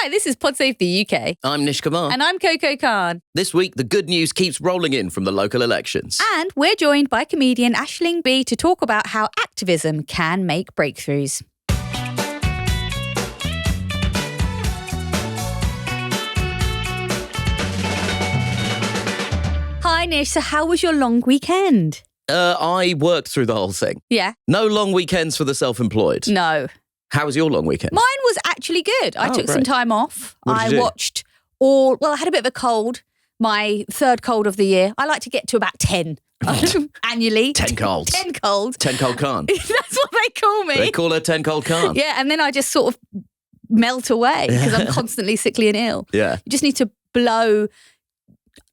Hi, this is Pod Safety UK. I'm Nish Kumar. And I'm Coco Khan. This week, the good news keeps rolling in from the local elections. And we're joined by comedian Aisling B to talk about how activism can make breakthroughs. Hi, Nish. So how was your long weekend? I worked through the whole thing. Yeah. No long weekends for the self-employed. No. How was your long weekend? Mine was actually good. I took some time off. What did you do? Watched I had a bit of a cold, my third cold of the year. I like to get to about 10 annually. 10 colds. 10 colds. 10 cold Khan. That's what they call me. They call her 10 cold Khan. Yeah, and then I just sort of melt away because I'm constantly sickly and ill. Yeah. You just need to blow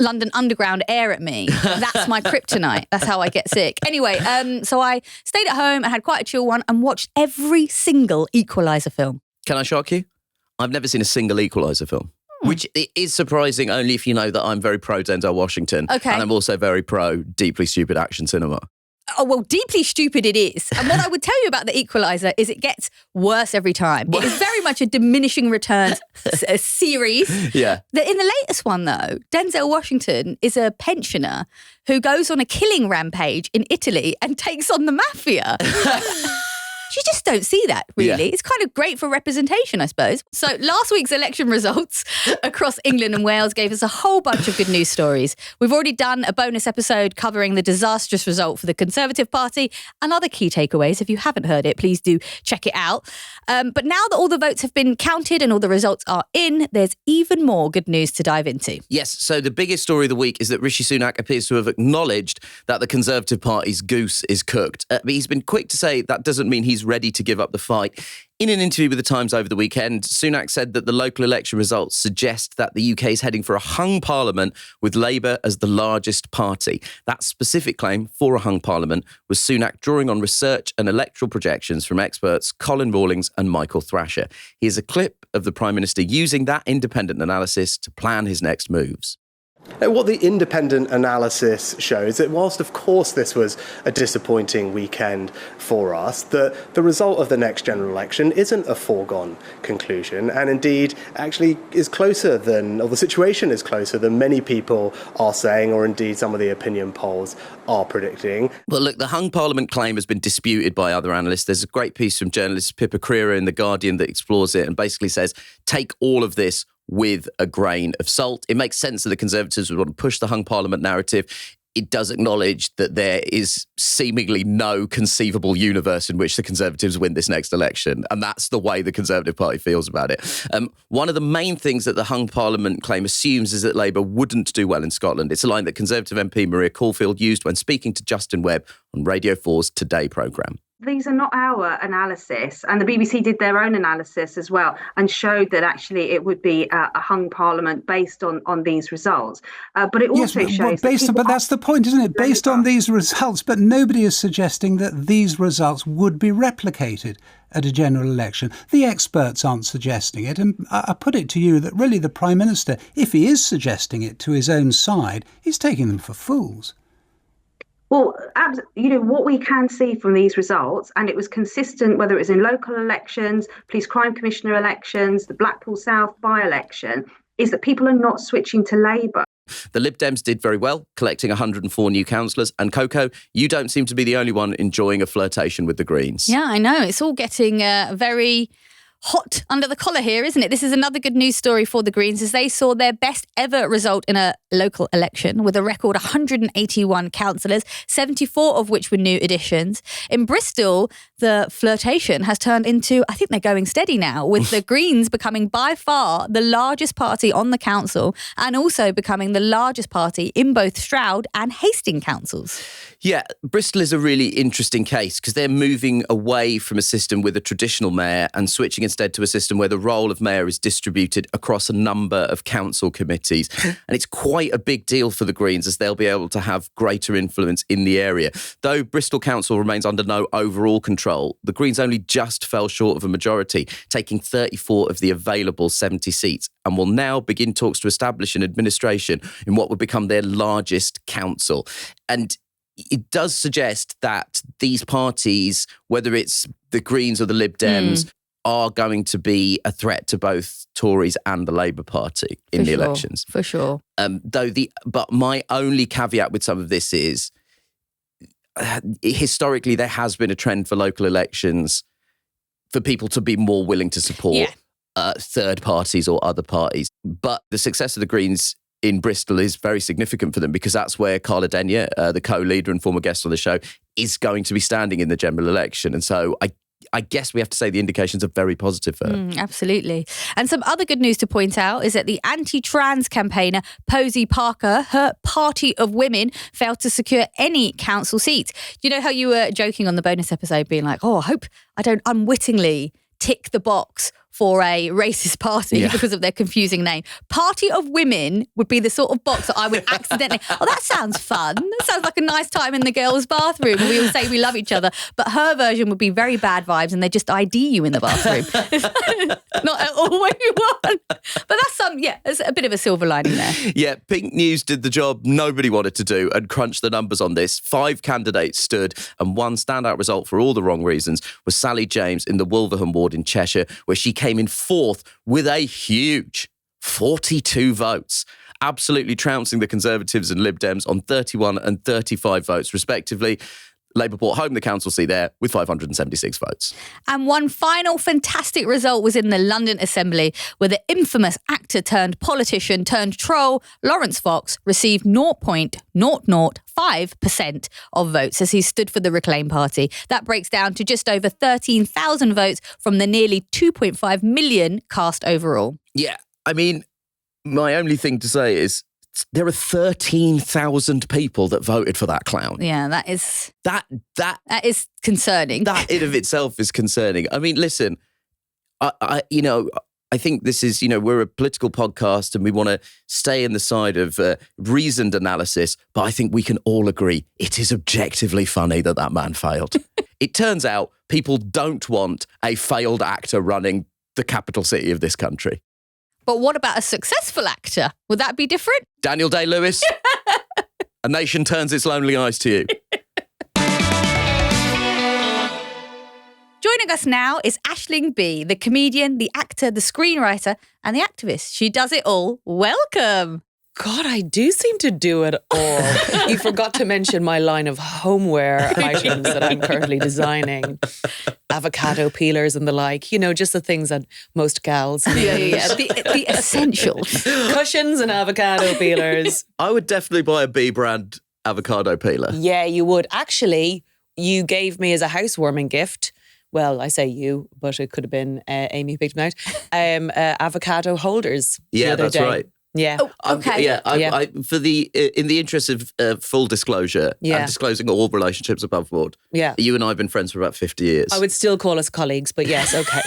London Underground air at me. That's my kryptonite. That's how I get sick. Anyway, so I stayed at home and had quite a chill one and watched every single Equalizer film. Can I shock you? I've never seen a single Equalizer film. Which is surprising only if you know that I'm very pro Denzel Washington. Okay. And I'm also very pro deeply stupid action cinema. Oh, well, deeply stupid it is. And what I would tell you about The Equalizer is it gets worse every time. It is very much a diminishing returns series. Yeah. In the latest one, though, Denzel Washington is a pensioner who goes on a killing rampage in Italy and takes on the mafia. You just don't see that, really. Yeah. It's kind of great for representation, I suppose. So last week's election results across England and Wales gave us a whole bunch of good news stories. We've already done a bonus episode covering the disastrous result for the Conservative Party and other key takeaways. If you haven't heard it, please do check it out. But now that all the votes have been counted and all the results are in, there's even more good news to dive into. Yes, so the biggest story of the week is that Rishi Sunak appears to have acknowledged that the Conservative Party's goose is cooked. But he's been quick to say that doesn't mean he's ready to give up the fight. In an interview with The Times over the weekend, Sunak said that the local election results suggest that the UK is heading for a hung parliament with Labour as the largest party. That specific claim for a hung parliament was Sunak drawing on research and electoral projections from experts Colin Rawlings and Michael Thrasher. Here's a clip of the Prime Minister using that independent analysis to plan his next moves. What the independent analysis shows that whilst of course this was a disappointing weekend for us, the result of the next general election isn't a foregone conclusion and indeed actually is closer than, or the situation is closer than many people are saying, or indeed some of the opinion polls are predicting. Well, look, the hung parliament claim has been disputed by other analysts. There's a great piece from journalist Pippa Crerar in The Guardian that explores it and basically says, take all of this with a grain of salt. It makes sense that the Conservatives would want to push the hung parliament narrative. It does acknowledge that there is seemingly no conceivable universe in which the Conservatives win this next election. And that's the way the Conservative Party feels about it. One of the main things that the hung parliament claim assumes is that Labour wouldn't do well in Scotland. It's a line that Conservative MP Maria Caulfield used when speaking to Justin Webb on Radio 4's Today programme. These are not our analysis, and the BBC did their own analysis as well and showed that actually it would be a hung parliament based on these results. But it also shows but that's the point, isn't it? Based on these results, but nobody is suggesting that these results would be replicated at a general election. The experts aren't suggesting it, and I put it to you that really the Prime Minister, if he is suggesting it to his own side, he's taking them for fools. Well, what we can see from these results, and it was consistent whether it was in local elections, police crime commissioner elections, the Blackpool South by-election, is that people are not switching to Labour. The Lib Dems did very well, collecting 104 new councillors. And Coco, you don't seem to be the only one enjoying a flirtation with the Greens. Yeah, I know. It's all getting very hot under the collar here, isn't it? This is another good news story for the Greens as they saw their best ever result in a local election with a record 181 councillors, 74 of which were new additions. In Bristol, the flirtation has turned into, I think they're going steady now, with the Greens becoming by far the largest party on the council and also becoming the largest party in both Stroud and Hastings councils. Yeah, Bristol is a really interesting case because they're moving away from a system with a traditional mayor and switching instead to a system where the role of mayor is distributed across a number of council committees. And it's quite a big deal for the Greens as they'll be able to have greater influence in the area. Though Bristol Council remains under no overall control, the Greens only just fell short of a majority, taking 34 of the available 70 seats, and will now begin talks to establish an administration in what would become their largest council. And it does suggest that these parties, whether it's the Greens or the Lib Dems, are going to be a threat to both Tories and the Labour Party in the elections. For sure. But my only caveat with some of this is, historically, there has been a trend for local elections for people to be more willing to support third parties or other parties. But the success of the Greens in Bristol is very significant for them, because that's where Carla Denyer, the co-leader and former guest on the show, is going to be standing in the general election. And so I guess we have to say the indications are very positive for her. Absolutely. And some other good news to point out is that the anti-trans campaigner Posey Parker, her party of women, failed to secure any council seats. You know how you were joking on the bonus episode being like, I hope I don't unwittingly tick the box for a racist party because of their confusing name. Party of Women would be the sort of box that I would accidentally, that sounds fun. That sounds like a nice time in the girls' bathroom and we all say we love each other. But her version would be very bad vibes and they just ID you in the bathroom. Not at all what you want. But that's there's a bit of a silver lining there. Yeah, Pink News did the job nobody wanted to do and crunched the numbers on this. 5 candidates stood, and one standout result for all the wrong reasons was Sally James in the Wolverhampton ward in Cheshire, where she came in 4th with a huge 42 votes, absolutely trouncing the Conservatives and Lib Dems on 31 and 35 votes, respectively. Labour brought home the council seat there with 576 votes. And one final fantastic result was in the London Assembly, where the infamous actor turned politician turned troll Lawrence Fox received 0.005% of votes as he stood for the Reclaim Party. That breaks down to just over 13,000 votes from the nearly 2.5 million cast overall. Yeah, I mean, my only thing to say is there are 13,000 people that voted for that clown. Yeah, that is concerning. That in of itself is concerning. I mean, listen, I think this is, we're a political podcast and we want to stay in the side of reasoned analysis, but I think we can all agree it is objectively funny that man failed. It turns out people don't want a failed actor running the capital city of this country. But what about a successful actor? Would that be different? Daniel Day-Lewis, a nation turns its lonely eyes to you. Joining us now is Aisling Bea, the comedian, the actor, the screenwriter, and the activist. She does it all. Welcome. God, I do seem to do it all. You forgot to mention my line of homeware items that I'm currently designing. Avocado peelers and the like. Just the things that most gals need. Yeah. The essentials. Cushions and avocado peelers. I would definitely buy a B brand avocado peeler. Yeah, you would. Actually, you gave me as a housewarming gift, well, I say you, but it could have been Amy who picked them out, avocado holders. Yeah, that's day. right. Yeah. Oh, okay. I for in the interest of full disclosure and disclosing all relationships above board. Yeah. You and I have been friends for about 50 years. I would still call us colleagues, but yes, okay.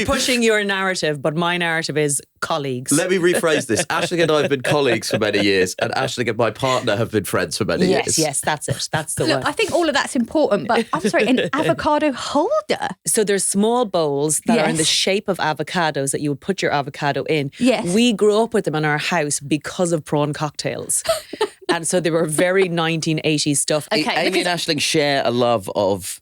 Pushing your narrative, but my narrative is colleagues. Let me rephrase this. Aisling and I have been colleagues for many years, and Aisling and my partner have been friends for many years. Yes, that's it. That's the one. I think all of that's important, but I'm sorry, an avocado holder? So there's small bowls that are in the shape of avocados that you would put your avocado in. Yes. We grew up with them in our house because of prawn cocktails. And so they were very 1980s stuff. Okay, Amy and Aisling share a love of,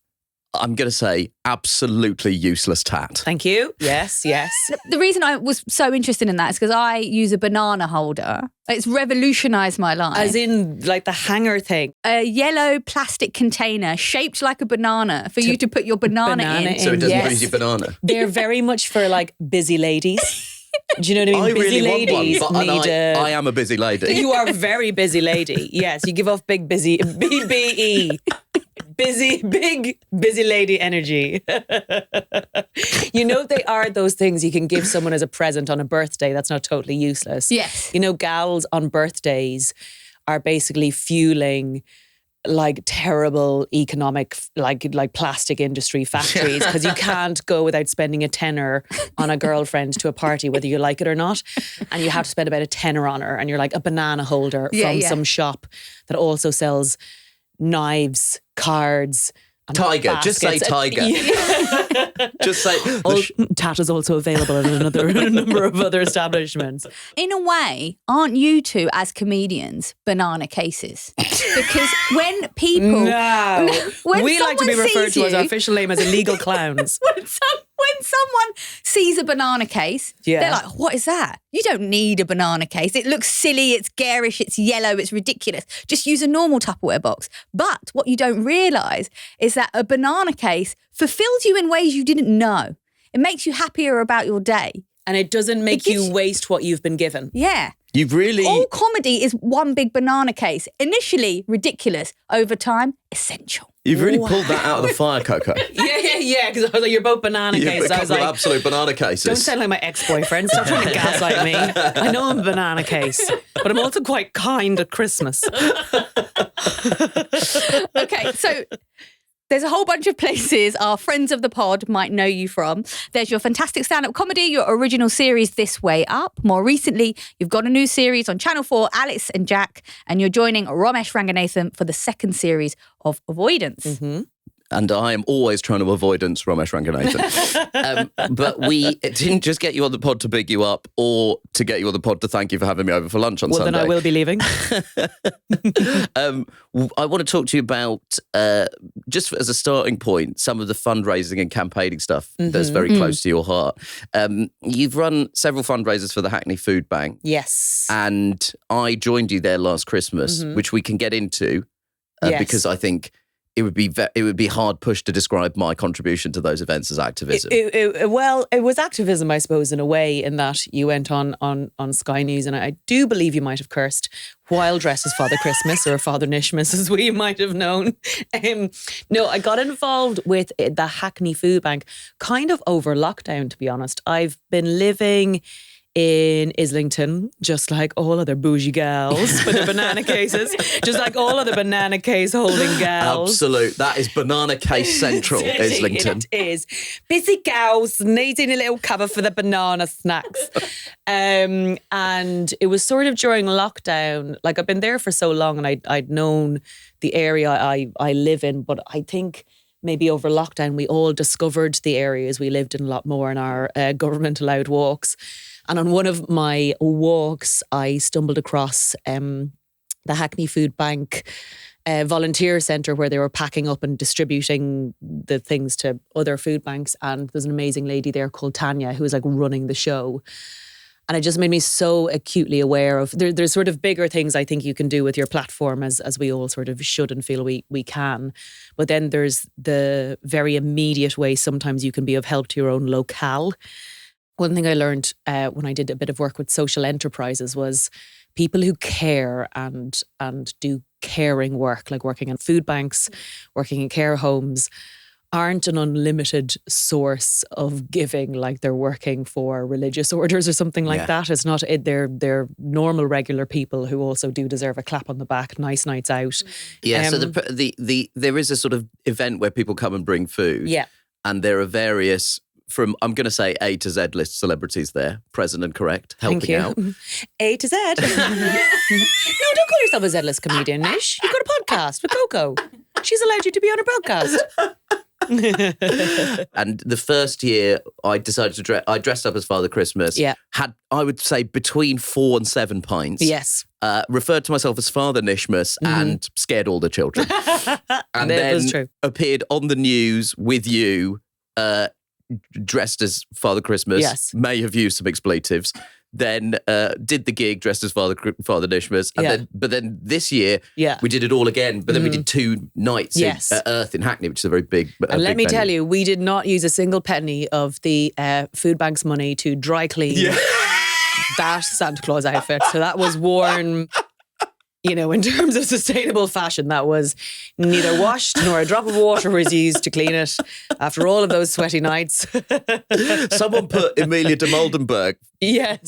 I'm going to say, absolutely useless tat. Thank you. Yes. The reason I was so interested in that is because I use a banana holder. It's revolutionised my life. As in, like the hanger thing. A yellow plastic container shaped like a banana for you to put your banana in. So it doesn't lose your banana. They're very much for like busy ladies. Do you know what I mean? I busy really ladies want one, but need I am a busy lady. You are a very busy lady. Yes, you give off big busy, BBE. Big busy lady energy. They are those things you can give someone as a present on a birthday that's not totally useless. Yes. Gals on birthdays are basically fueling like terrible economic, like plastic industry factories, because you can't go without spending a tenner on a girlfriend to a party, whether you like it or not. And you have to spend about a tenner on her. And you're like a banana holder from some shop that also sells knives, cards, and Tiger, baskets. just say Tiger. Just say Tat is also available at a number of other establishments. In a way, aren't you two as comedians banana cases? Because when people... No. when We like to be someone referred sees to as you- our official name as illegal clowns. when someone sees a banana case, Yeah. they're like, what is that? You don't need a banana case. It looks silly, it's garish, it's yellow, it's ridiculous. Just use a normal Tupperware box. But what you don't realise is that a banana case fulfills you in ways you didn't know. It makes you happier about your day. And it doesn't make you waste what you've been given. Yeah. you've really... All comedy is one big banana case. Initially ridiculous, over time essential. You've really pulled that out of the fire, Coco. Yeah, because I was like, you're both banana You've cases. I was become like, absolute banana cases. don't sound like my ex-boyfriend. Stop trying to gaslight me. I know I'm a banana case, but I'm also quite kind at Christmas. Okay, so there's a whole bunch of places our friends of the pod might know you from. There's your fantastic stand-up comedy, your original series This Way Up. More recently, you've got a new series on Channel 4, Alice and Jack, and you're joining Ramesh Ranganathan for the second series of Avoidance. Mm-hmm. And I am always trying to avoidance Ramesh Ranganathan. But we didn't just get you on the pod to big you up or to get you on the pod to thank you for having me over for lunch on Sunday. Well, then I will be leaving. I want to talk to you about, just as a starting point, some of the fundraising and campaigning stuff that's very close to your heart. You've run several fundraisers for the Hackney Food Bank. Yes. And I joined you there last Christmas, which we can get into Yes. because I think it would be hard pushed to describe my contribution to those events as activism. Well, it was activism, I suppose, in a way, in that you went on Sky News, and I do believe you might have cursed while dressed as Father Christmas or Father Nishmas, as we might have known. No, I got involved with the Hackney Food Bank kind of over lockdown, to be honest. I've been living in Islington, just like all other bougie gals with the banana cases, just like all other banana case holding gals. Absolute. That is banana case central, Islington. It is. Busy gals needing a little cover for the banana snacks. And it was sort of during lockdown. Like, I've been there for so long, and I'd known the area I live in, but I think maybe over lockdown we all discovered the areas we lived in a lot more in our government allowed walks. And on one of my walks, I stumbled across the Hackney Food Bank volunteer centre, where they were packing up and distributing the things to other food banks. And there's an amazing lady there called Tanya who was like running the show. And it just made me so acutely aware of, there's sort of bigger things I think you can do with your platform, as we all sort of should and feel we can. But then there's the very immediate way sometimes you can be of help to your own locale. One thing I learned when I did a bit of work with social enterprises was people who care and do caring work, like working in food banks, working in care homes, aren't an unlimited source of giving, like they're working for religious orders or something like that. It's not. They're normal, regular people who also do deserve a clap on the back, nice nights out. Yeah. So there is a sort of event where people come and bring food. Yeah. And there are various, from, I'm going to say A to Z list celebrities there, present and correct, helping out. A to Z. No, don't call yourself a Z-list comedian, Nish. You've got a podcast with Coco. She's allowed you to be on her podcast. And the first year I decided to I dressed up as Father Christmas. Yeah. Had, I would say, between 4 and 7 pints. Yes. Referred to myself as Father Nishmas and scared all the children. And That then was true. appeared on the news with you, dressed as Father Christmas. Yes. May have used some expletives. Then did the gig dressed as Father Nishmas. And but then this year, we did it all again. But then we did 2 nights at Earth in Hackney, which is a very big And let me venue. tell you, we did not use a single penny of the food bank's money to dry clean that Santa Claus outfit. So that was worn, in terms of sustainable fashion, that was neither washed nor a drop of water was used to clean it after all of those sweaty nights. Someone put Emilia de Moldenberg,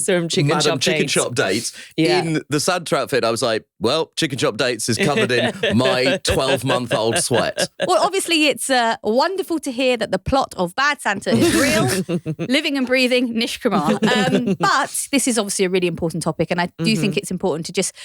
from Chicken Shop Dates in the Santa outfit. I was like, well, Chicken Shop Dates is covered in my 12-month-old sweat. Well, obviously, it's wonderful to hear that the plot of Bad Santa is real, living and breathing Nish Kumar. But this is obviously a really important topic, and I do think it's important to just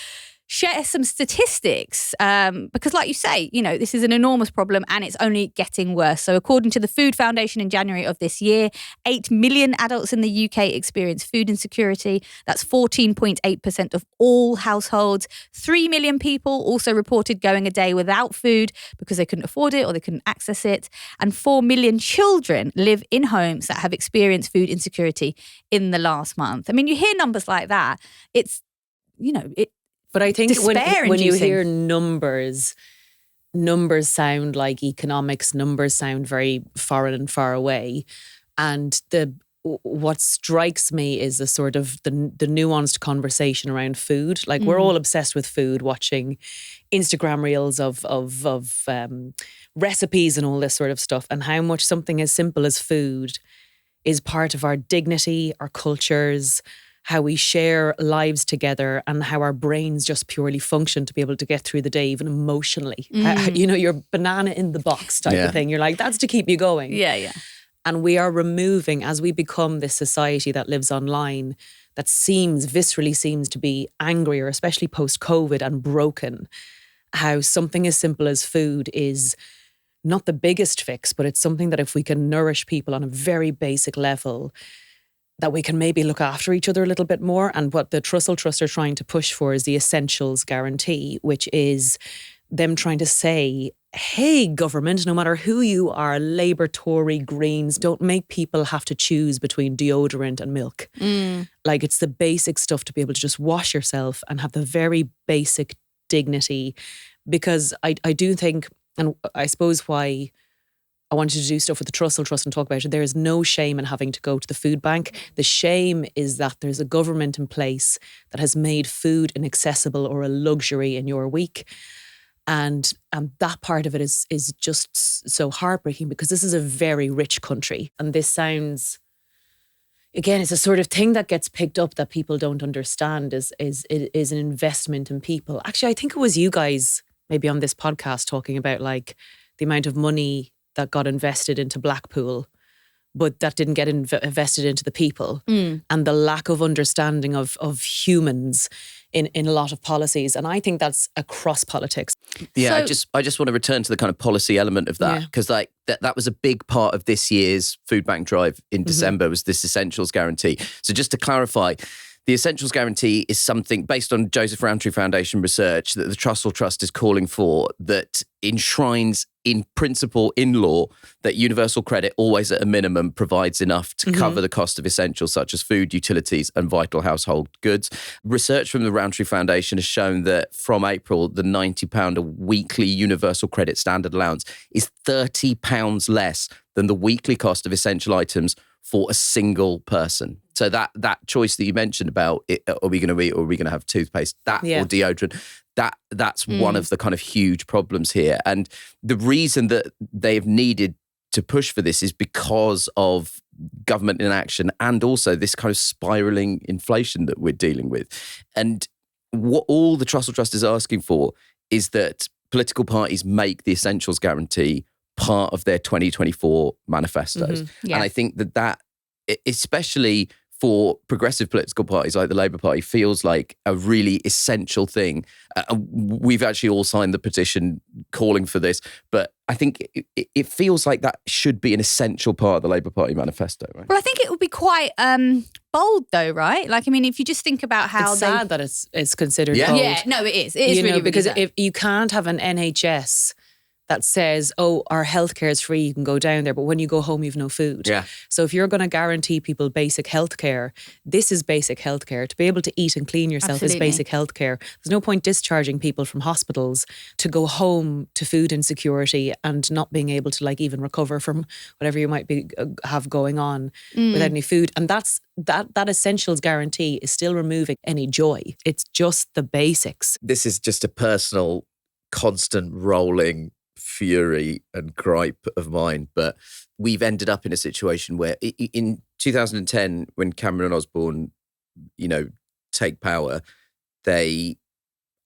share some statistics because, like you say, this is an enormous problem and it's only getting worse. So according to the Food Foundation in January of this year, 8 million adults in the UK experience food insecurity. That's 14.8% of all households. 3 million people also reported going a day without food because they couldn't afford it or they couldn't access it. And 4 million children live in homes that have experienced food insecurity in the last month. I mean, you hear numbers like that. It's, But I think when you hear numbers sound like economics, numbers sound very foreign and far away. And what strikes me is the sort of the nuanced conversation around food. Like we're all obsessed with food, watching Instagram reels of recipes and all this sort of stuff, and how much something as simple as food is part of our dignity, our cultures, how we share lives together, and how our brains just purely function to be able to get through the day, even emotionally. Your banana in the box type of thing. You're like, that's to keep you going. Yeah. And we are removing, as we become this society that lives online, that viscerally seems to be angrier, especially post-COVID, and broken, how something as simple as food is not the biggest fix, but it's something that if we can nourish people on a very basic level, that we can maybe look after each other a little bit more. And what the Trussell Trust are trying to push for is the essentials guarantee, which is them trying to say, hey, government, no matter who you are, Labour, Tory, Greens, don't make people have to choose between deodorant and milk. Like, it's the basic stuff to be able to just wash yourself and have the very basic dignity. Because I do think, and I suppose why I wanted to do stuff with the Trussell Trust and talk about it, there is no shame in having to go to the food bank. The shame is that there's a government in place that has made food inaccessible or a luxury in your week. And that part of it is just so heartbreaking, because this is a very rich country. And this sounds, again, it's a sort of thing that gets picked up that people don't understand is an investment in people. Actually, I think it was you guys maybe on this podcast talking about like the amount of money that got invested into Blackpool, but that didn't get invested into the people, and the lack of understanding of humans in a lot of policies. And I think that's across politics. Yeah, so, I just want to return to the kind of policy element of that, because like that was a big part of this year's food bank drive in December, was this essentials guarantee. So just to clarify, the Essentials Guarantee is something based on Joseph Rowntree Foundation research that the Trussell Trust is calling for, that enshrines in principle, in law, that universal credit always at a minimum provides enough to cover the cost of essentials such as food, utilities and vital household goods. Research from the Rowntree Foundation has shown that from April, the £90 a weekly universal credit standard allowance is £30 less than the weekly cost of essential items for a single person. So that choice that you mentioned about are we going to eat or are we going to have toothpaste, or deodorant, that's one of the kind of huge problems here. And the reason that they've needed to push for this is because of government inaction and also this kind of spiraling inflation that we're dealing with. And what all the Trussell Trust is asking for is that political parties make the Essentials Guarantee part of their 2024 manifestos. And I think that especially for progressive political parties like the Labour Party, feels like a really essential thing. We've actually all signed the petition calling for this, but I think it feels like that should be an essential part of the Labour Party manifesto, right? Well, I think it would be quite bold though, right? Like, I mean, if you just think about how it's sad that it's considered bold. Yeah, no, it is. It is really, because really if you can't have an NHS that says, oh, our healthcare is free, you can go down there, but when you go home, you've no food. Yeah. So if you're going to guarantee people basic healthcare, this is basic healthcare. To be able to eat and clean yourself is basic healthcare. There's no point discharging people from hospitals to go home to food insecurity and not being able to like even recover from whatever you might be have going on without any food. And that essentials guarantee is still removing any joy. It's just the basics. This is just a personal, constant rolling fury and gripe of mine, but we've ended up in a situation where in 2010, when Cameron and Osborne, take power, they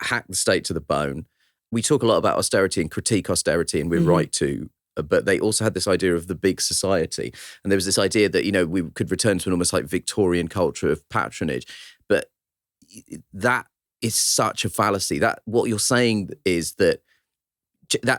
hacked the state to the bone. We talk a lot about austerity and critique austerity, and we're right to, but they also had this idea of the big society. And there was this idea that, we could return to an almost like Victorian culture of patronage. But that is such a fallacy. That what you're saying is that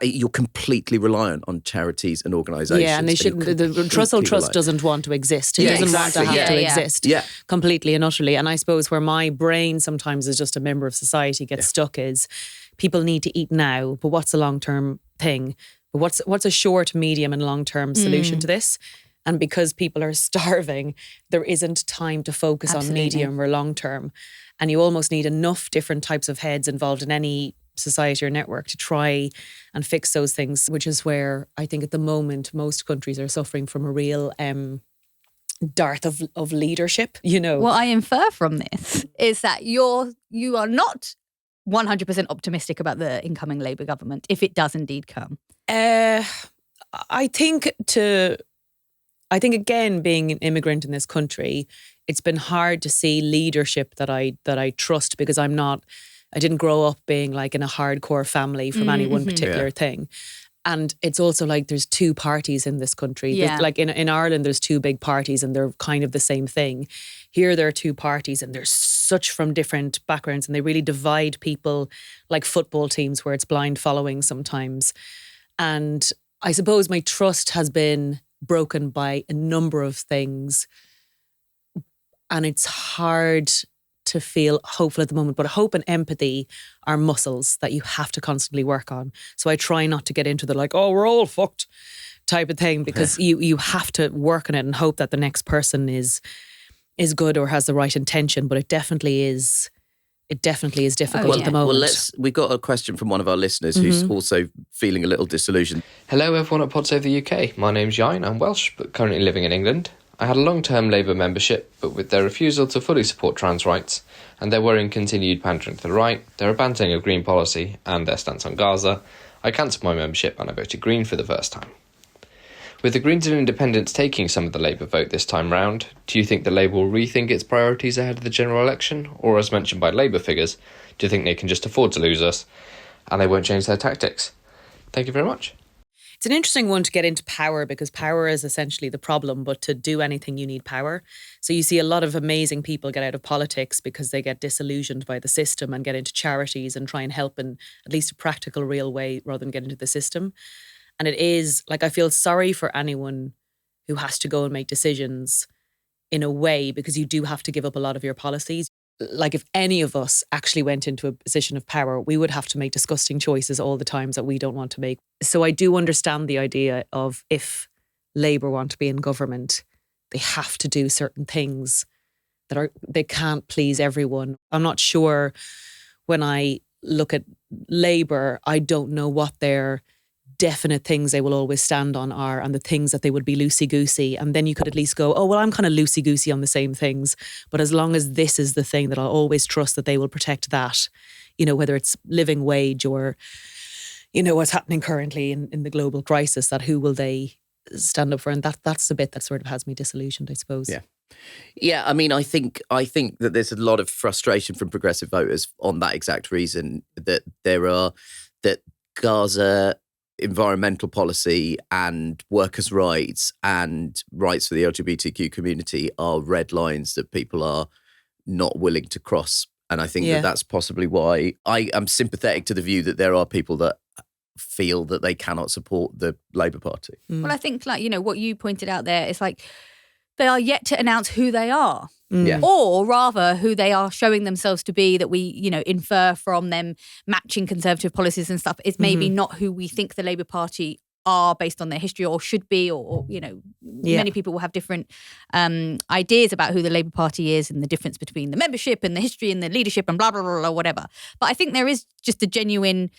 you're completely reliant on charities and organisations. Yeah, and they shouldn't. The Trussell Trust doesn't want to exist. It doesn't want to have to exist completely and utterly. And I suppose where my brain sometimes as just a member of society gets stuck is people need to eat now, but what's a long-term thing? But what's a short, medium and long-term solution to this? And because people are starving, there isn't time to focus on medium or long-term. And you almost need enough different types of heads involved in any society or network to try and fix those things, which is where I think at the moment most countries are suffering from a real dearth of leadership, you know. What I infer from this is that you are not 100% optimistic about the incoming Labour government, if it does indeed come. I think again, being an immigrant in this country, it's been hard to see leadership that I trust, because I didn't grow up being like in a hardcore family from any one particular thing. And it's also like there's two parties in this country. Yeah. Like in Ireland, there's two big parties and they're kind of the same thing. Here there are two parties and they're such from different backgrounds and they really divide people like football teams where it's blind following sometimes. And I suppose my trust has been broken by a number of things. And it's hard to feel hopeful at the moment, but hope and empathy are muscles that you have to constantly work on. So I try not to get into the like, oh, we're all fucked type of thing, because you have to work on it and hope that the next person is good or has the right intention. But it definitely is difficult at the moment. Well, we got a question from one of our listeners who's also feeling a little disillusioned. Hello everyone at Pod Save the UK. My name's Yain, I'm Welsh but currently living in England. I had a long-term Labour membership, but with their refusal to fully support trans rights and their worrying continued pandering to the right, their abandoning of Green policy and their stance on Gaza, I cancelled my membership and I voted Green for the first time. With the Greens and Independents taking some of the Labour vote this time round, do you think that Labour will rethink its priorities ahead of the general election? Or, as mentioned by Labour figures, do you think they can just afford to lose us and they won't change their tactics? Thank you very much. It's an interesting one to get into power, because power is essentially the problem, but to do anything you need power. So you see a lot of amazing people get out of politics because they get disillusioned by the system and get into charities and try and help in at least a practical, real way rather than get into the system. And it is, like, I feel sorry for anyone who has to go and make decisions in a way, because you do have to give up a lot of your policies. Like, if any of us actually went into a position of power, we would have to make disgusting choices all the times that we don't want to make. So I do understand the idea of, if Labour want to be in government, they have to do certain things they can't please everyone. I'm not sure, when I look at Labour, I don't know what their definite things they will always stand on are, and the things that they would be loosey-goosey. And then you could at least go, oh, well, I'm kind of loosey-goosey on the same things. But as long as this is the thing, that I'll always trust that they will protect that, you know, whether it's living wage or, you know, what's happening currently in the global crisis, that who will they stand up for? And that's the bit that sort of has me disillusioned, I suppose. Yeah, I mean, I think that there's a lot of frustration from progressive voters on that exact reason, that that Gaza environmental policy and workers' rights and rights for the LGBTQ community are red lines that people are not willing to cross. And I think that that's possibly why I am sympathetic to the view that there are people that feel that they cannot support the Labour Party. Well, I think, like, you know, what you pointed out there is like, they are yet to announce who they are. Yeah. Or rather, who they are showing themselves to be, that we, you know, infer from them matching conservative policies and stuff, is maybe not who we think the Labour Party are based on their history, or should be, or you know, many people will have different ideas about who the Labour Party is and the difference between the membership and the history and the leadership and blah, blah, blah, blah, whatever. But I think there is just a genuine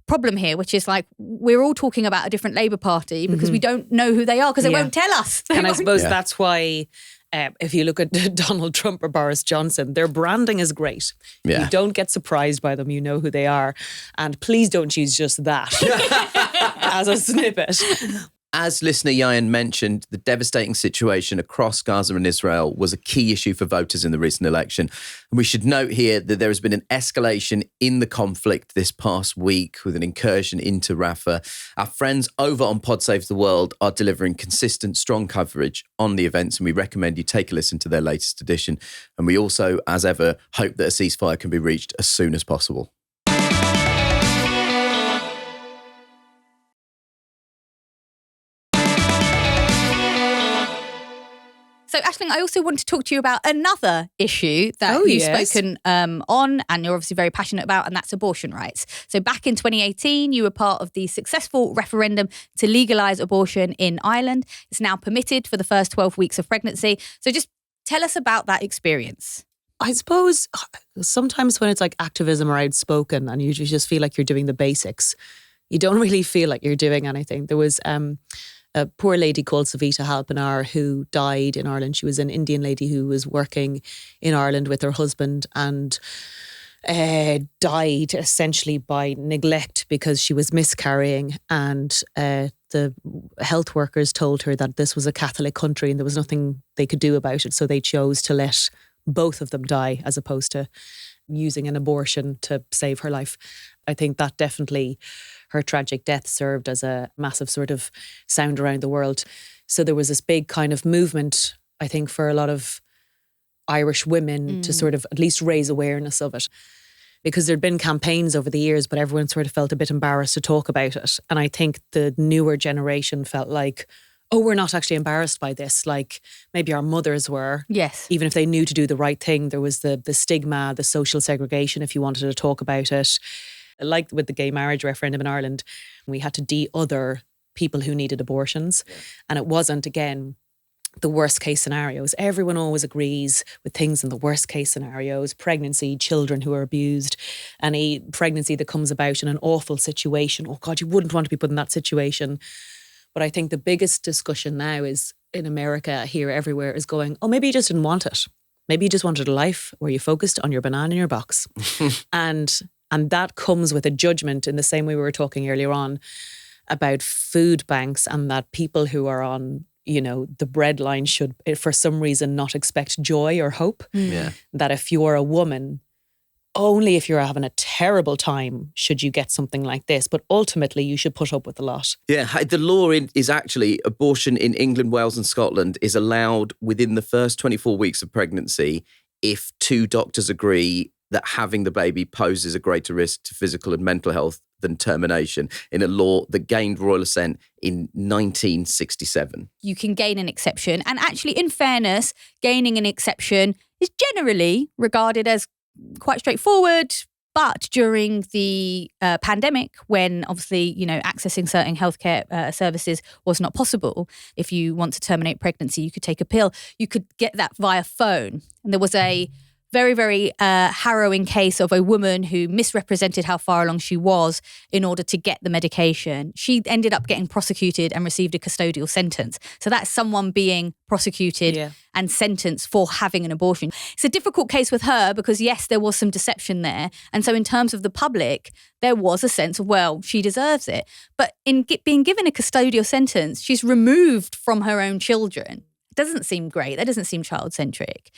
problem here, which is like, we're all talking about a different Labour Party because we don't know who they are, because they won't tell us. And I suppose that's why, if you look at Donald Trump or Boris Johnson, their branding is great. Yeah. You don't get surprised by them. You know who they are. And please don't use just that as a snippet. As listener Yayan mentioned, the devastating situation across Gaza and Israel was a key issue for voters in the recent election. And we should note here that there has been an escalation in the conflict this past week with an incursion into Rafah. Our friends over on Pod Save the World are delivering consistent, strong coverage on the events, and we recommend you take a listen to their latest edition. And we also, as ever, hope that a ceasefire can be reached as soon as possible. So, Aisling, I also want to talk to you about another issue that you've spoken on, and you're obviously very passionate about, and that's abortion rights. So back in 2018, you were part of the successful referendum to legalise abortion in Ireland. It's now permitted for the first 12 weeks of pregnancy. So just tell us about that experience. I suppose sometimes when it's like activism or outspoken and you just feel like you're doing the basics, you don't really feel like you're doing anything. There was a poor lady called Savita Halpenar who died in Ireland. She was an Indian lady who was working in Ireland with her husband and died essentially by neglect because she was miscarrying, and the health workers told her that this was a Catholic country and there was nothing they could do about it, so they chose to let both of them die as opposed to using an abortion to save her life. I think that definitely, her tragic death served as a massive sort of sound around the world. So there was this big kind of movement, I think, for a lot of Irish women to sort of at least raise awareness of it. Because there'd been campaigns over the years, but everyone sort of felt a bit embarrassed to talk about it. And I think the newer generation felt like, oh, we're not actually embarrassed by this. Like maybe our mothers were. Yes. Even if they knew to do the right thing, there was the stigma, the social segregation if you wanted to talk about it. Like with the gay marriage referendum in Ireland, we had to de-other people who needed abortions. Yeah. And it wasn't, again, the worst case scenarios. Everyone always agrees with things in the worst case scenarios. Pregnancy, children who are abused, any pregnancy that comes about in an awful situation. Oh God, you wouldn't want to be put in that situation. But I think the biggest discussion now is in America, here, everywhere, is going, oh, maybe you just didn't want it. Maybe you just wanted a life where you focused on your banana in your box. And that comes with a judgment in the same way we were talking earlier on about food banks, and that people who are on, you know, the breadline should, for some reason, not expect joy or hope. Yeah. That if you're a woman, only if you're having a terrible time should you get something like this. But ultimately, you should put up with a lot. Yeah, the law is actually abortion in England, Wales and Scotland is allowed within the first 24 weeks of pregnancy if two doctors agree that having the baby poses a greater risk to physical and mental health than termination, in a law that gained royal assent in 1967. You can gain an exception. And actually, in fairness, gaining an exception is generally regarded as quite straightforward. But during the pandemic, when obviously, you know, accessing certain healthcare services was not possible, if you want to terminate pregnancy, you could take a pill. You could get that via phone. And there was a very, very harrowing case of a woman who misrepresented how far along she was in order to get the medication. She ended up getting prosecuted and received a custodial sentence. So that's someone being prosecuted and sentenced for having an abortion. It's a difficult case with her because, yes, there was some deception there. And so in terms of the public, there was a sense of, well, she deserves it. But in being given a custodial sentence, she's removed from her own children. It doesn't seem great. That doesn't seem child-centric.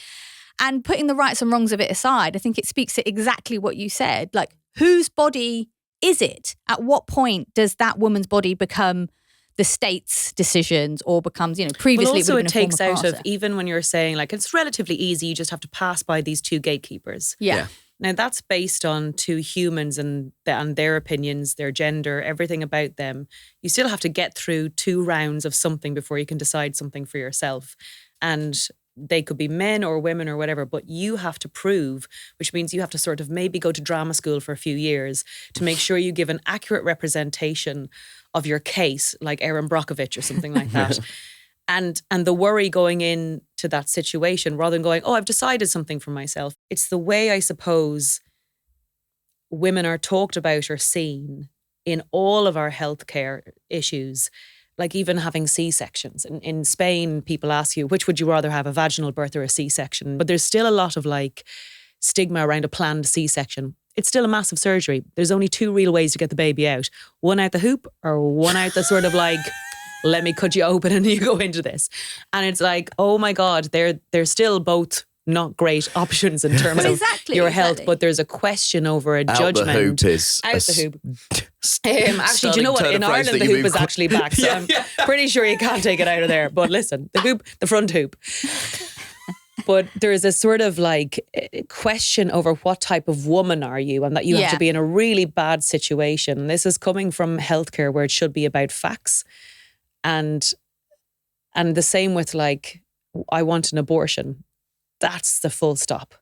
And putting the rights and wrongs of it aside, I think it speaks to exactly what you said. Like, whose body is it? At what point does that woman's body become the state's decisions or becomes, you know, previously also it would have been takes a former out of, passer. even when you're saying like it's relatively easy, you just have to pass by these two gatekeepers. Yeah. Now that's based on two humans and their opinions, their gender, everything about them. You still have to get through 2 rounds of something before you can decide something for yourself. And they could be men or women or whatever, but you have to prove, which means you have to sort of maybe go to drama school for a few years to make sure you give an accurate representation of your case, like Erin Brockovich or something like that. And the worry going into that situation, rather than going, oh, I've decided something for myself. It's the way, I suppose, women are talked about or seen in all of our healthcare issues. Like even having C-sections. In Spain, people ask you, which would you rather have, a vaginal birth or a C-section? But there's still a lot of like stigma around a planned C-section. It's still a massive surgery. There's only 2 real ways to get the baby out. One out the hoop or one out the sort of like let me cut you open and you go into this. And it's like, oh my God, they're still both not great options in terms of your health, but there's a question over a judgment. Out the hoop is... Out the hoop. Actually, do you know what? In Ireland, the hoop is actually back. So I'm pretty sure you can't take it out of there. But listen, the front hoop. But there is a sort of like question over what type of woman are you, and that you have to be in a really bad situation. And this is coming from healthcare where it should be about facts. And the same with like, I want an abortion. That's the full stop.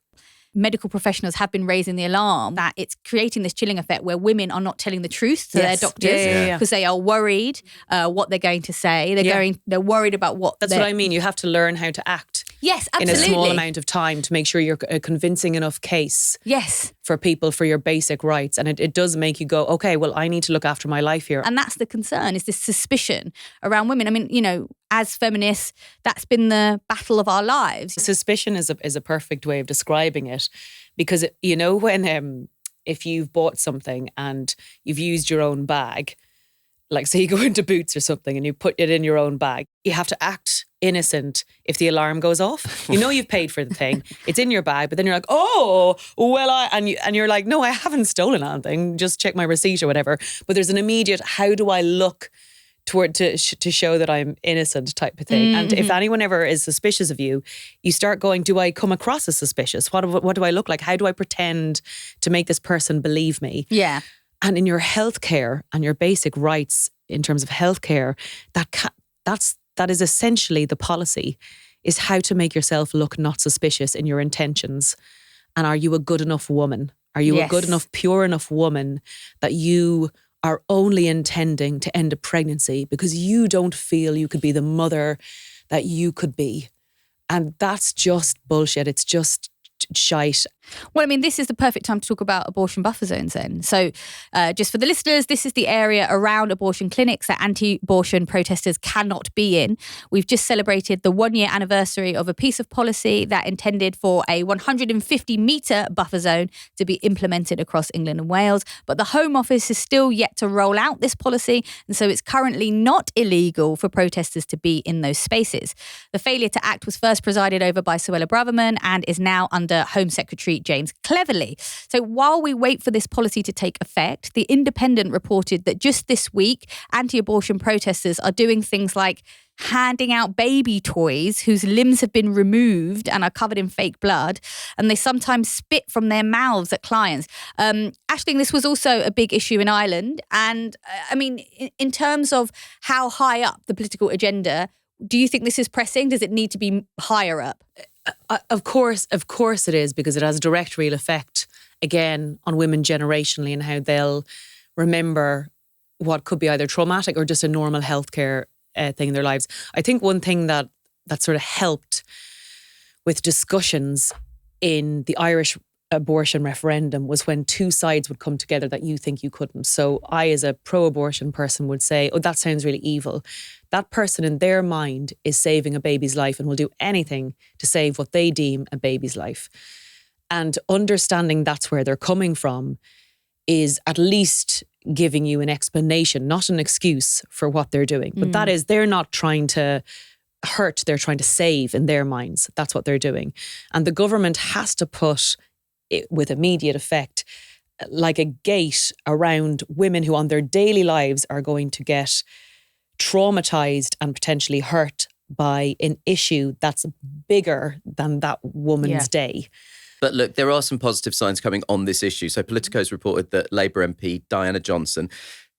Medical professionals have been raising the alarm that it's creating this chilling effect where women are not telling the truth to their doctors because they are worried what they're going to say. They're worried about what. That's what I mean. You have to learn how to act. Yes, absolutely. In a small amount of time to make sure you're a convincing enough case. Yes. For people, for your basic rights. And it does make you go, okay, well, I need to look after my life here. And that's the concern, is this suspicion around women. I mean, you know, as feminists, that's been the battle of our lives. Suspicion is a perfect way of describing it, because, you know, when if you've bought something and you've used your own bag, like say you go into Boots or something and you put it in your own bag, you have to act innocent if the alarm goes off. You know you've paid for the thing, it's in your bag, but then you're like, oh, well, and you're like, no, I haven't stolen anything, just check my receipt or whatever. But there's an immediate, how do I look toward to show that I'm innocent type of thing. And if anyone ever is suspicious of you, you start going, do I come across as suspicious? What do I look like? How do I pretend to make this person believe me? Yeah. And in your healthcare and your basic rights in terms of healthcare, that is essentially the policy, is how to make yourself look not suspicious in your intentions. And are you a good enough woman? Are you a good enough, pure enough woman that you are only intending to end a pregnancy because you don't feel you could be the mother that you could be? And that's just bullshit. It's just shite. Well, I mean, this is the perfect time to talk about abortion buffer zones then. So just for the listeners, this is the area around abortion clinics that anti-abortion protesters cannot be in. We've just celebrated the 1-year anniversary of a piece of policy that intended for a 150-metre buffer zone to be implemented across England and Wales. But the Home Office is still yet to roll out this policy, and so it's currently not illegal for protesters to be in those spaces. The failure to act was first presided over by Suella Braverman and is now under Home Secretary James Cleverly. So while we wait for this policy to take effect, The Independent reported that just this week, anti-abortion protesters are doing things like handing out baby toys whose limbs have been removed and are covered in fake blood, and they sometimes spit from their mouths at clients. Aisling, this was also a big issue in Ireland. And I mean, in terms of how high up the political agenda, do you think this is pressing? Does it need to be higher up? Of course it is, because it has a direct real effect, again, on women generationally and how they'll remember what could be either traumatic or just a normal healthcare thing in their lives. I think one thing that sort of helped with discussions in the Irish abortion referendum was when two sides would come together that you think you couldn't. So I, as a pro-abortion person, would say, oh, that sounds really evil. That person in their mind is saving a baby's life and will do anything to save what they deem a baby's life. And understanding that's where they're coming from is at least giving you an explanation, not an excuse for what they're doing. But that is, they're not trying to hurt, they're trying to save in their minds. That's what they're doing. And the government has to put it with immediate effect, like a gate around women who on their daily lives are going to get traumatized and potentially hurt by an issue that's bigger than that woman's day. But look, there are some positive signs coming on this issue. So Politico's reported that Labour MP Diana Johnson,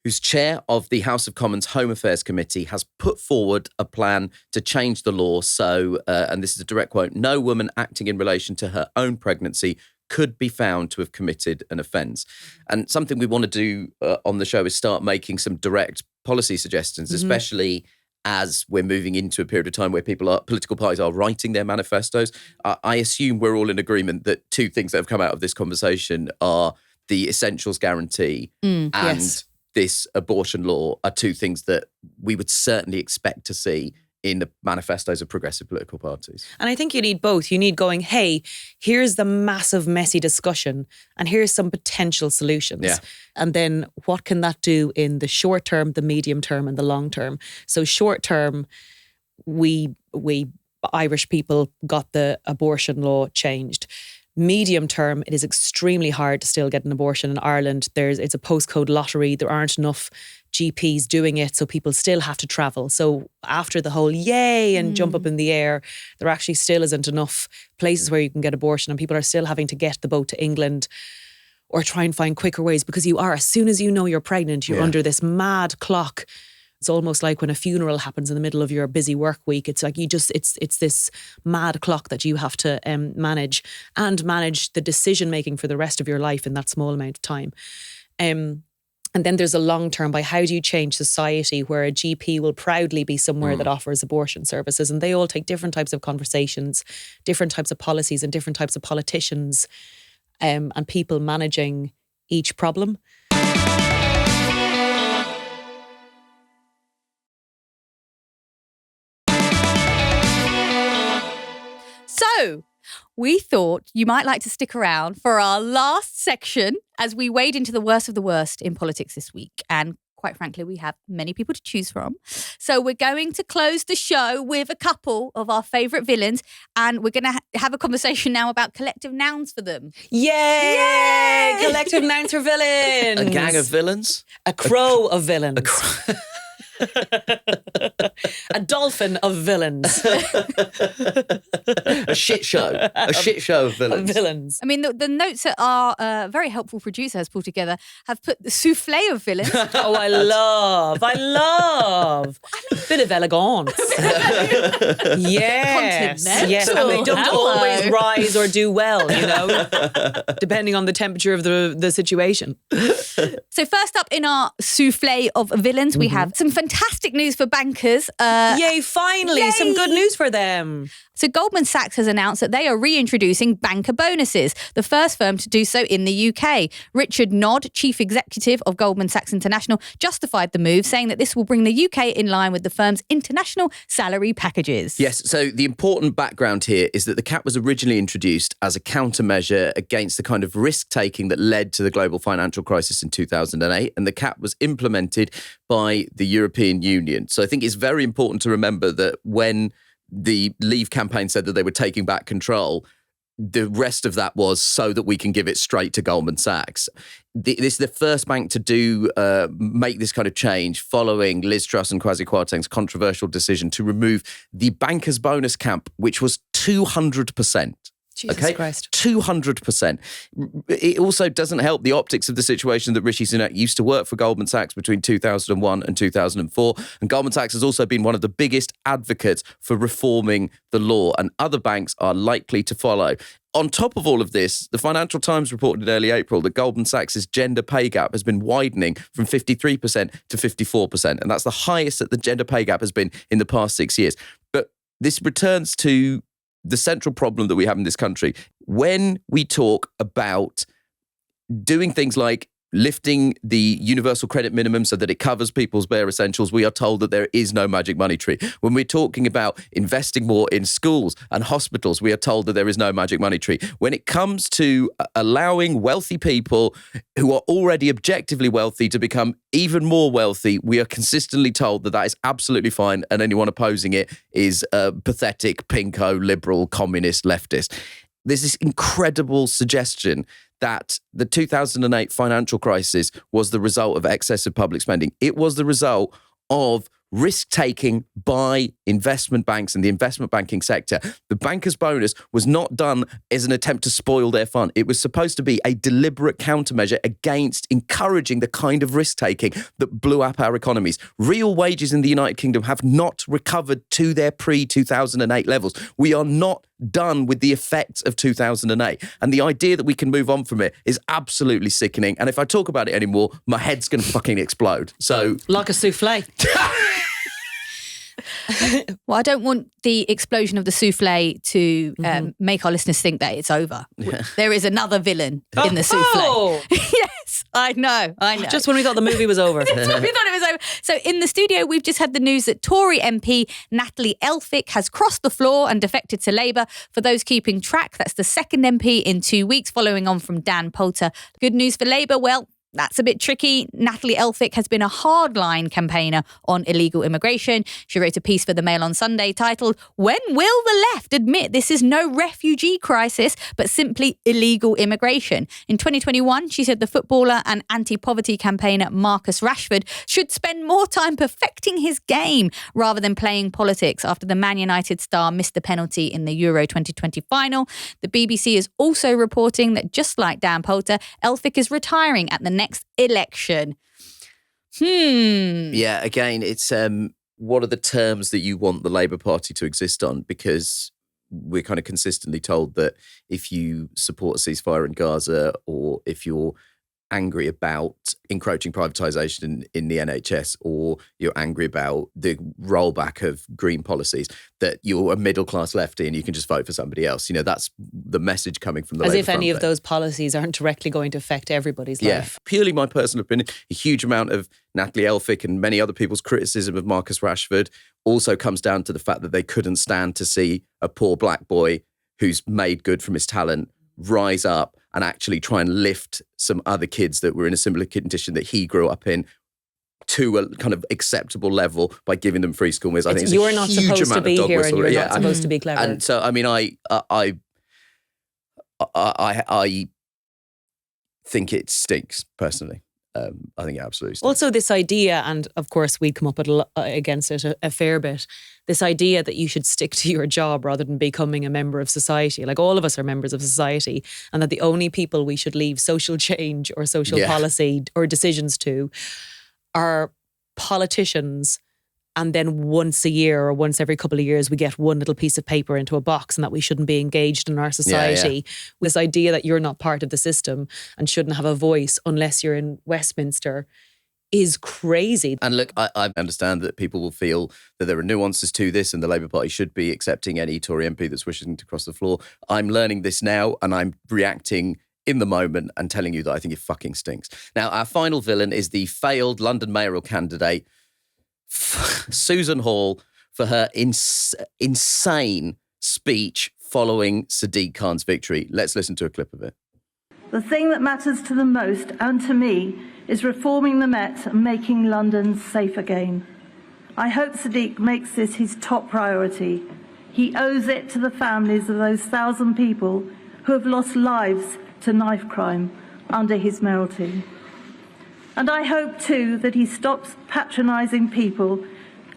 who's chair of the House of Commons Home Affairs Committee, has put forward a plan to change the law. So, and this is a direct quote, no woman acting in relation to her own pregnancy could be found to have committed an offence. And something we want to do on the show is start making some direct policy suggestions, especially as we're moving into a period of time where political parties are writing their manifestos. I assume we're all in agreement that two things that have come out of this conversation are the essentials guarantee and this abortion law are two things that we would certainly expect to see in the manifestos of progressive political parties. And I think you need both. You need going, hey, here's the massive, messy discussion and here's some potential solutions. Yeah. And then what can that do in the short term, the medium term and the long term? So short term, we Irish people got the abortion law changed. Medium term, it is extremely hard to still get an abortion in Ireland. It's a postcode lottery. There aren't enough GPs doing it, so people still have to travel. So after the whole yay and jump up in the air, there actually still isn't enough places where you can get abortion, and people are still having to get the boat to England or try and find quicker ways, because as soon as you know you're pregnant, you're under this mad clock. It's almost like when a funeral happens in the middle of your busy work week. It's like it's this mad clock that you have to manage the decision making for the rest of your life in that small amount of time. And then there's a long term by how do you change society where a GP will proudly be somewhere that offers abortion services, and they all take different types of conversations, different types of policies and different types of politicians and people managing each problem. So, we thought you might like to stick around for our last section as we wade into the worst of the worst in politics this week. And quite frankly, we have many people to choose from. So we're going to close the show with a couple of our favourite villains, and we're going to have a conversation now about collective nouns for them. Yay! Collective nouns for villains. A gang of villains? A crow of villains. A dolphin of villains. A shit show. A shit show of villains. I mean, the notes that our very helpful producer has pulled together have put the soufflé of villains. Oh, I love. Bit of elegance. Yes. Yes, and they don't always rise or do well, depending on the temperature of the situation. So first up in our soufflé of villains, we have some fantastic news for bankers. Yay, finally, some good news for them. So Goldman Sachs has announced that they are reintroducing banker bonuses, the first firm to do so in the UK. Richard Nod, chief executive of Goldman Sachs International, justified the move, saying that this will bring the UK in line with the firm's international salary packages. Yes, so the important background here is that the cap was originally introduced as a countermeasure against the kind of risk-taking that led to the global financial crisis in 2008, and the cap was implemented by the European Union. So I think it's very important to remember that when the Leave campaign said that they were taking back control, the rest of that was so that we can give it straight to Goldman Sachs. This is the first bank to make this kind of change following Liz Truss and Kwasi Kwarteng's controversial decision to remove the banker's bonus cap, which was 200%. Jesus Christ. 200%. It also doesn't help the optics of the situation that Rishi Sunak used to work for Goldman Sachs between 2001 and 2004. And Goldman Sachs has also been one of the biggest advocates for reforming the law, and other banks are likely to follow. On top of all of this, the Financial Times reported in early April that Goldman Sachs' gender pay gap has been widening from 53% to 54%. And that's the highest that the gender pay gap has been in the past 6 years. But this returns to the central problem that we have in this country. When we talk about doing things like lifting the universal credit minimum so that it covers people's bare essentials, we are told that there is no magic money tree. When we're talking about investing more in schools and hospitals, we are told that there is no magic money tree. When it comes to allowing wealthy people who are already objectively wealthy to become even more wealthy, we are consistently told that that is absolutely fine, and anyone opposing it is a pathetic, pinko, liberal, communist, leftist. There's this incredible suggestion that the 2008 financial crisis was the result of excessive public spending. It was the result of risk-taking by investment banks and the investment banking sector. The banker's bonus was not done as an attempt to spoil their fun. It was supposed to be a deliberate countermeasure against encouraging the kind of risk-taking that blew up our economies. Real wages in the United Kingdom have not recovered to their pre-2008 levels. We are not done with the effects of 2008. And the idea that we can move on from it is absolutely sickening. And if I talk about it anymore, my head's going to fucking explode. So, like a souffle. Well, I don't want the explosion of the souffle to make our listeners think that it's over. Yeah. There is another villain in the souffle. Yes. I know. Just when we thought the movie was over. Just when we thought it was over. So in the studio, we've just had the news that Tory MP Natalie Elphicke has crossed the floor and defected to Labour. For those keeping track, that's the second MP in 2 weeks, following on from Dan Poulter. Good news for Labour. Well, that's a bit tricky. Natalie Elphicke has been a hardline campaigner on illegal immigration. She wrote a piece for the Mail on Sunday titled, "When will the left admit this is no refugee crisis, but simply illegal immigration?" In 2021, she said the footballer and anti-poverty campaigner Marcus Rashford should spend more time perfecting his game rather than playing politics after the Man United star missed the penalty in the Euro 2020 final. The BBC is also reporting that just like Dan Poulter, Elphicke is retiring at the next election. Yeah, again, it's what are the terms that you want the Labour Party to exist on? Because we're kind of consistently told that if you support a ceasefire in Gaza, or if you're angry about encroaching privatisation in the NHS, or you're angry about the rollback of green policies, that you're a middle-class lefty and you can just vote for somebody else. You know, that's the message coming from the Labour As if any front of those policies aren't directly going to affect everybody's life. Purely my personal opinion, a huge amount of Natalie Elphicke and many other people's criticism of Marcus Rashford also comes down to the fact that they couldn't stand to see a poor black boy who's made good from his talent rise up and actually try and lift some other kids that were in a similar condition that he grew up in to a kind of acceptable level by giving them free school meals. I think it's you're not supposed to be here and you're not supposed to be clever. And so, I mean, I think it stinks, personally. I think it absolutely stinks. Also, this idea, and of course we come up against it a fair bit, this idea that you should stick to your job rather than becoming a member of society. Like, all of us are members of society, and that the only people we should leave social change or social policy or decisions to are politicians. And then once a year or once every couple of years, we get one little piece of paper into a box, and that we shouldn't be engaged in our society. This idea that you're not part of the system and shouldn't have a voice unless you're in Westminster is crazy. And look, I understand that people will feel that there are nuances to this and the Labour Party should be accepting any Tory MP that's wishing to cross the floor. I'm learning this now, and I'm reacting in the moment and telling you that I think it fucking stinks. Now, our final villain is the failed London mayoral candidate, Susan Hall, for her insane speech following Sadiq Khan's victory. Let's listen to a clip of it. The thing that matters to them most, and to me, is reforming the Met and making London safe again. I hope Sadiq makes this his top priority. He owes it to the families of those 1,000 people who have lost lives to knife crime under his mayoralty. And I hope, too, that he stops patronising people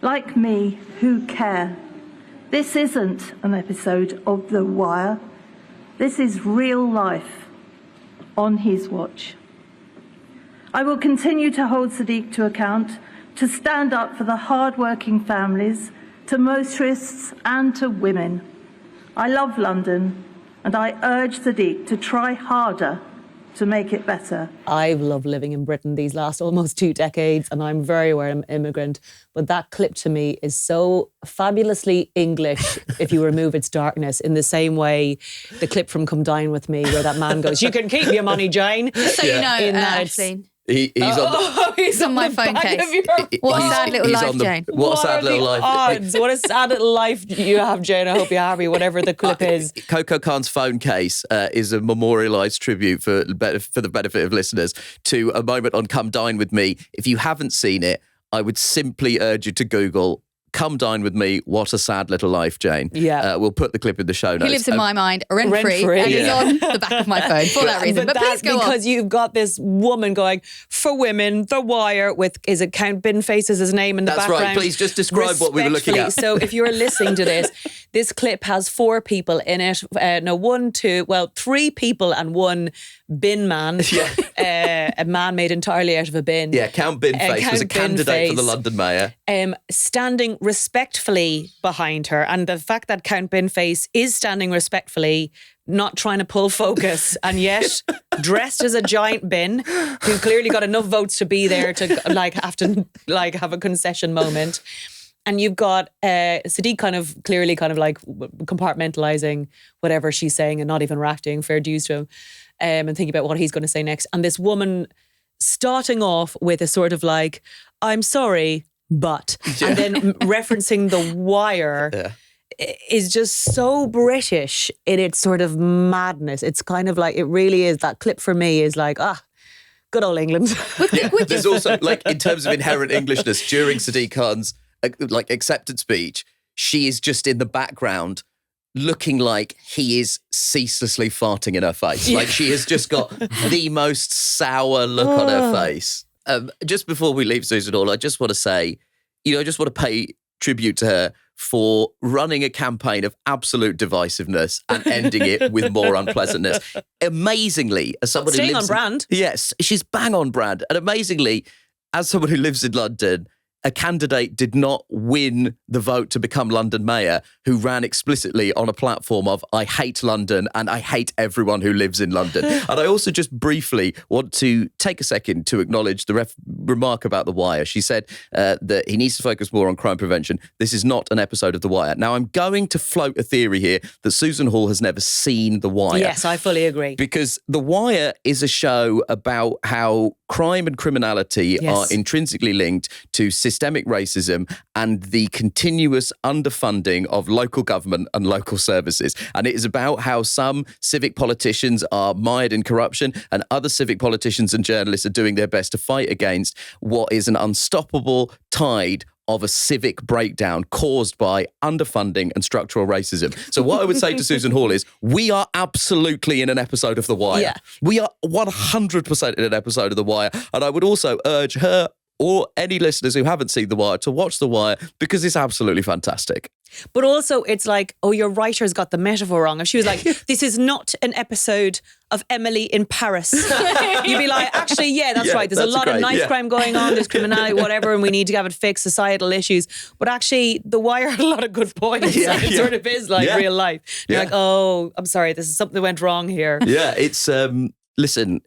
like me who care. This isn't an episode of The Wire. This is real life on his watch. I will continue to hold Sadiq to account, to stand up for the hard-working families, to motorists and to women. I love London, and I urge Sadiq to try harder to make it better. I've loved living in Britain these last almost 2 decades, and I'm very aware I'm an immigrant, but that clip to me is so fabulously English if you remove its darkness, in the same way the clip from Come Dine With Me where that man goes, "You can keep your money, Jane." So you know, Ashley. He's on my phone case. What a sad little life, Jane. What a sad little life. Odds? What a sad little life you have, Jane. I hope you're happy, whatever the clip is. Coco Khan's phone case is a memorialised tribute for the benefit of listeners to a moment on Come Dine With Me. If you haven't seen it, I would simply urge you to Google Come Dine With Me, What a Sad Little Life, Jane. Yeah. We'll put the clip in the show notes. He lives in my mind rent-free, and he's on the back of my phone for that reason. But please go on. Because you've got this woman going, "For women, The Wire," with, is it Count Binface as his name in the background? That's right. Please just describe what we were looking at. So if you're listening to this clip has 4 people in it. 3 people and 1 bin man. A man made entirely out of a bin. Yeah, Count Binface was a candidate for the London mayor. Standing respectfully behind her. And the fact that Count Binface is standing respectfully, not trying to pull focus, and yet dressed as a giant bin, who clearly got enough votes to be there to have a concession moment. And you've got Sadiq clearly compartmentalising whatever she's saying and not even reacting, fair dues to him, and thinking about what he's going to say next. And this woman starting off with a sort of like, I'm sorry, but, and then referencing The Wire is just so British in its sort of madness. It's kind of like, it really is, that clip for me is like, good old England. There's also, like, in terms of inherent Englishness, during Sadiq Khan's like acceptance speech, she is just in the background looking like he is ceaselessly farting in her face. Like, she has just got the most sour look on her face. Just before we leave Susan Hall, I just want to say, I just want to pay tribute to her for running a campaign of absolute divisiveness and ending it with more unpleasantness. Amazingly, as someone Staying who lives on brand. Yes, she's bang on brand. And amazingly, as someone who lives in London, a candidate did not win the vote to become London mayor who ran explicitly on a platform of I hate London and I hate everyone who lives in London. And I also just briefly want to take a second to acknowledge the remark about The Wire. She said that he needs to focus more on crime prevention. This is not an episode of The Wire. Now, I'm going to float a theory here that Susan Hall has never seen The Wire. Yes, I fully agree. Because The Wire is a show about how crime and criminality are intrinsically linked to systemic racism and the continuous underfunding of local government and local services. And it is about how some civic politicians are mired in corruption and other civic politicians and journalists are doing their best to fight against what is an unstoppable tide of a civic breakdown caused by underfunding and structural racism. So what I would say to Susan Hall is, we are absolutely in an episode of The Wire. Yeah. We are 100% in an episode of The Wire. And I would also urge her or any listeners who haven't seen The Wire to watch The Wire because it's absolutely fantastic. But also it's like, oh, your writer's got the metaphor wrong. If she was like, this is not an episode of Emily in Paris, you'd be like, actually, yeah, that's right. There's a lot of knife crime going on. There's criminality, whatever, and we need to have it fixed, societal issues. But actually, The Wire had a lot of good points. It sort of is like real life. You're like, oh, I'm sorry, this is something that went wrong here. Yeah, it's, listen,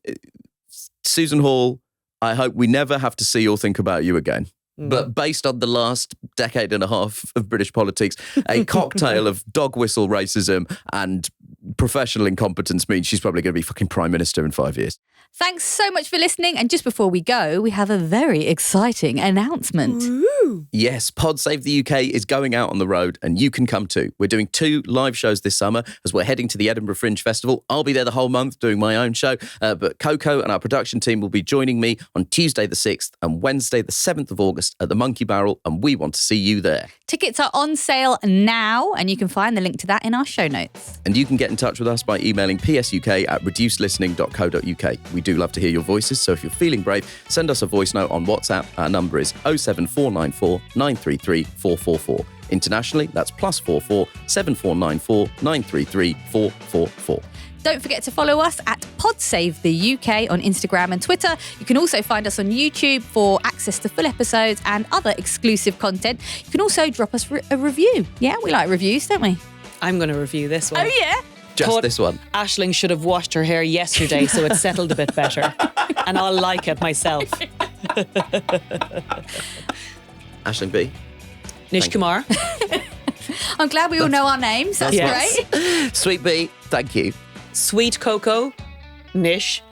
Susan Hall, I hope we never have to see or think about you again. But based on the last decade and a half of British politics, a cocktail of dog whistle racism and professional incompetence means she's probably going to be fucking Prime Minister in 5 years. Thanks so much for listening. And just before we go, we have a very exciting announcement. Ooh. Yes, Pod Save the UK is going out on the road and you can come too. We're doing 2 live shows this summer as we're heading to the Edinburgh Fringe Festival. I'll be there the whole month doing my own show, but Coco and our production team will be joining me on Tuesday the 6th and Wednesday the 7th of August at the Monkey Barrel, and we want to see you there. Tickets are on sale now, and you can find the link to that in our show notes. And you can get in touch with us by emailing psuk@reducedlistening.co.uk. We do love to hear your voices, so if you're feeling brave, send us a voice note on WhatsApp. Our number is 07494 933 444. Internationally, that's +44 7494 933 444. Don't forget to follow us at PodSaveTheUK on Instagram and Twitter. You can also find us on YouTube for access to full episodes and other exclusive content. You can also drop us a review. Yeah, we like reviews, don't we? I'm going to review this one. Oh, yeah? Just this one. Aisling should have washed her hair yesterday so it settled a bit better. And I'll like it myself. Aisling B. Nish Kumar. I'm glad we all know our names. That's great. Sweet B, thank you. Sweet Coco. Nish.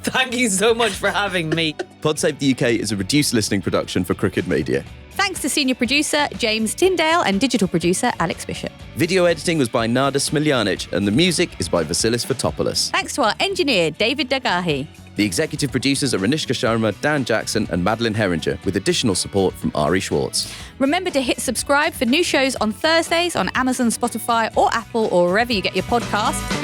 Thank you so much for having me. Pod Save the UK is a reduced listening production for Crooked Media. Thanks to senior producer James Tyndale and digital producer Alex Bishop. Video editing was by Nada Smiljanic and the music is by Vasilis Fotopoulos. Thanks to our engineer David Dagahi. The executive producers are Anishka Sharma, Dan Jackson and Madeline Herringer, with additional support from Ari Schwartz. Remember to hit subscribe for new shows on Thursdays on Amazon, Spotify or Apple or wherever you get your podcasts.